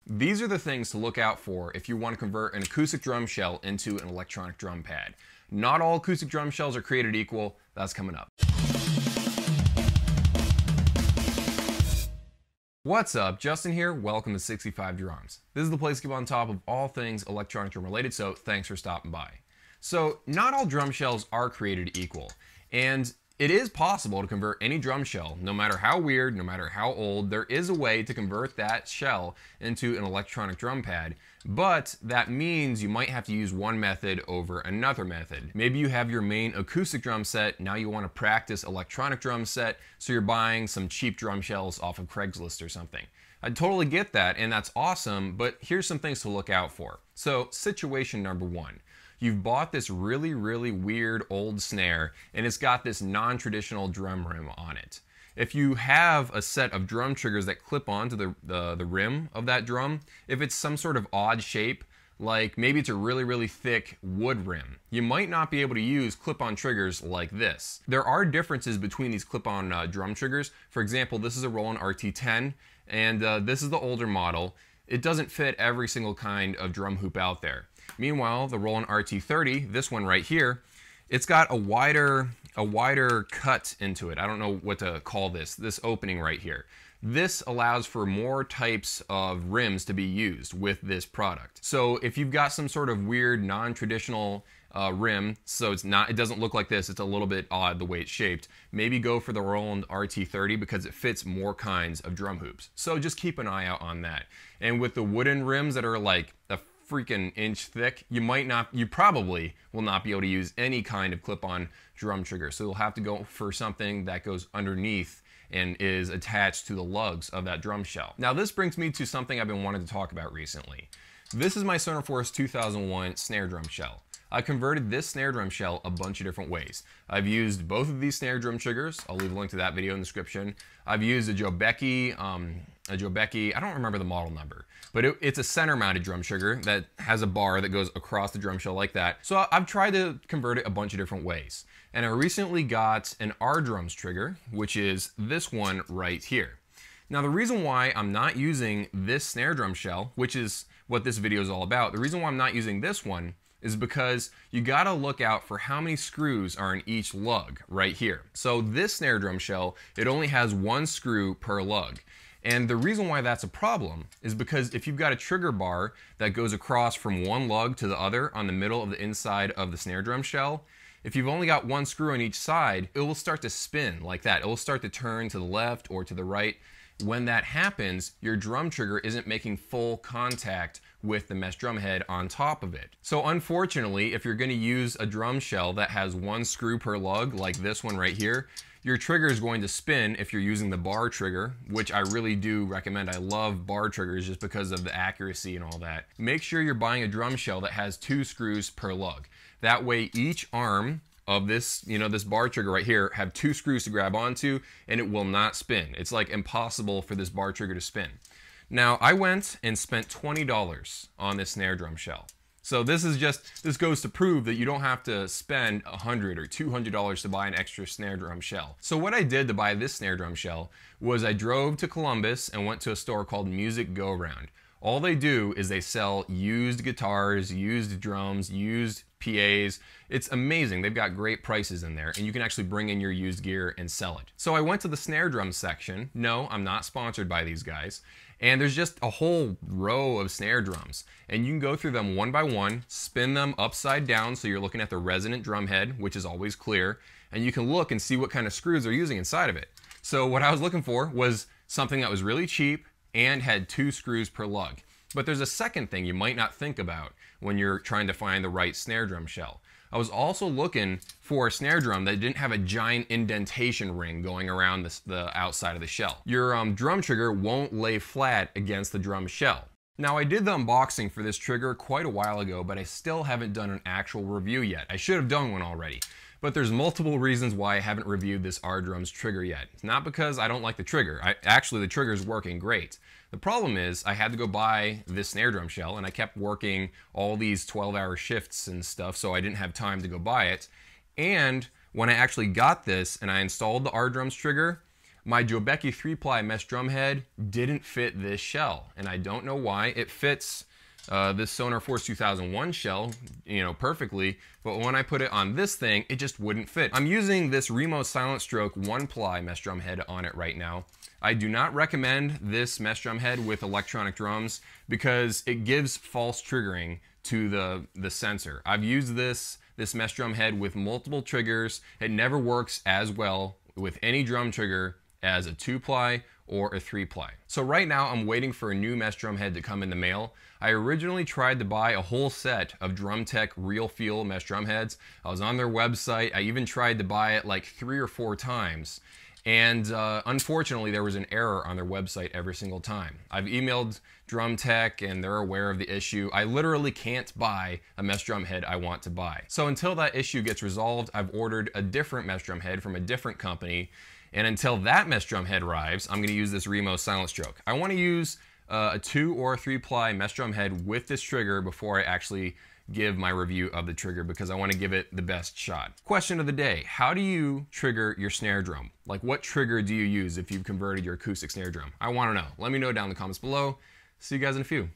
These are the things to look out for if you want to convert an acoustic drum shell into an electronic drum pad. Not all acoustic drum shells are created equal. That's coming up. What's up? Justin here. Welcome to 65 Drums. This is the place to keep on top of all things electronic drum related, so thanks for stopping by. So, not all drum shells are created equal, and it is possible to convert any drum shell, no matter how weird, no matter how old. There is a way to convert that shell into an electronic drum pad, but that means you might have to use one method over another method. Maybe you have your main acoustic drum set, now you want to practice electronic drum set, so you're buying some cheap drum shells off of Craigslist or something. I totally get that, and that's awesome, but here's some things to look out for. So, situation number one. You've bought this really weird old snare, and it's got this non-traditional drum rim on it. If you have a set of drum triggers that clip onto the rim of that drum, if it's some sort of odd shape, like maybe it's a really thick wood rim, you might not be able to use clip-on triggers like this. There are differences between these clip-on drum triggers. For example, this is a Roland RT10, and this is the older model. It doesn't fit every single kind of drum hoop out there. Meanwhile, the Roland RT30, this one right here, it's got a wider cut into it. I don't know what to call this opening right here. This allows for more types of rims to be used with this product. So if you've got some sort of weird non-traditional rim, so it doesn't look like this, it's a little bit odd the way it's shaped, maybe go for the Roland RT30 because it fits more kinds of drum hoops. So just keep an eye out on that. And with the wooden rims that are like a freaking inch thick, you probably will not be able to use any kind of clip-on drum trigger. So you'll have to go for something that goes underneath and is attached to the lugs of that drum shell. Now this brings me to something I've been wanting to talk about recently. This is my Sonorforce 2001 snare drum shell. I converted this snare drum shell a bunch of different ways. I've used both of these snare drum triggers. I'll leave a link to that video in the description. I've used a Jobeky, I don't remember the model number, but it's a center mounted drum trigger that has a bar that goes across the drum shell like that. So I've tried to convert it a bunch of different ways. And I recently got an R-drums trigger, which is this one right here. Now the reason why I'm not using this snare drum shell, which is what this video is all about, the reason why I'm not using this one is because you gotta look out for how many screws are in each lug right here. So this snare drum shell, it only has one screw per lug. And the reason why that's a problem is because if you've got a trigger bar that goes across from one lug to the other on the middle of the inside of the snare drum shell, if you've only got one screw on each side, it will start to spin like that. It will start to turn to the left or to the right. When that happens, your drum trigger isn't making full contact with the mesh drum head on top of it. So unfortunately, if you're going to use a drum shell that has one screw per lug, like this one right here, your trigger is going to spin if you're using the bar trigger, which I really do recommend. I love bar triggers just because of the accuracy and all that. Make sure you're buying a drum shell that has 2 screws per lug. That way each arm of this, this bar trigger right here have 2 screws to grab onto, and it will not spin. It's like impossible for this bar trigger to spin. Now, I went and spent $20 on this snare drum shell. So this goes to prove that you don't have to spend $100 or $200 to buy an extra snare drum shell. So what I did to buy this snare drum shell was I drove to Columbus and went to a store called Music Go Round. All they do is they sell used guitars, used drums, used PAs. It's amazing. They've got great prices in there, and you can actually bring in your used gear and sell it. So I went to the snare drum section. No, I'm not sponsored by these guys. And there's just a whole row of snare drums. And you can go through them one by one, spin them upside down so you're looking at the resonant drum head, which is always clear, and you can look and see what kind of screws they're using inside of it. So what I was looking for was something that was really cheap and had 2 screws per lug. But there's a second thing you might not think about when you're trying to find the right snare drum shell. I was also looking for a snare drum that didn't have a giant indentation ring going around the outside of the shell. Your drum trigger won't lay flat against the drum shell. Now I did the unboxing for this trigger quite a while ago, but I still haven't done an actual review yet. I should have done one already. But there's multiple reasons why I haven't reviewed this R-drums trigger yet. It's not because I don't like the trigger. Actually, the trigger is working great. The problem is I had to go buy this snare drum shell, and I kept working all these 12-hour shifts and stuff, so I didn't have time to go buy it. And when I actually got this and I installed the R-drums trigger, my Jobeky 3-ply mesh drum head didn't fit this shell, and I don't know why. It fits this Sonar Force 2001 shell, perfectly, but when I put it on this thing, it just wouldn't fit. I'm using this Remo Silent Stroke 1-ply mesh drum head on it right now. I do not recommend this mesh drum head with electronic drums because it gives false triggering to the sensor. I've used this mesh drum head with multiple triggers. It never works as well with any drum trigger as a 2-ply or a 3-ply. So right now I'm waiting for a new mesh drum head to come in the mail. I originally tried to buy a whole set of DrumTech Real Feel mesh drum heads. I was on their website. I even tried to buy it like 3 or 4 times. And unfortunately, there was an error on their website every single time. I've emailed DrumTech and they're aware of the issue. I literally can't buy a mesh drum head I want to buy. So until that issue gets resolved, I've ordered a different mesh drum head from a different company. And until that mesh drum head arrives, I'm going to use this Remo Silent Stroke. I want to use a 2 or 3-ply mesh drum head with this trigger before I actually give my review of the trigger because I want to give it the best shot. Question of the day: how do you trigger your snare drum? Like, what trigger do you use if you've converted your acoustic snare drum? I want to know. Let me know down in the comments below. See you guys in a few.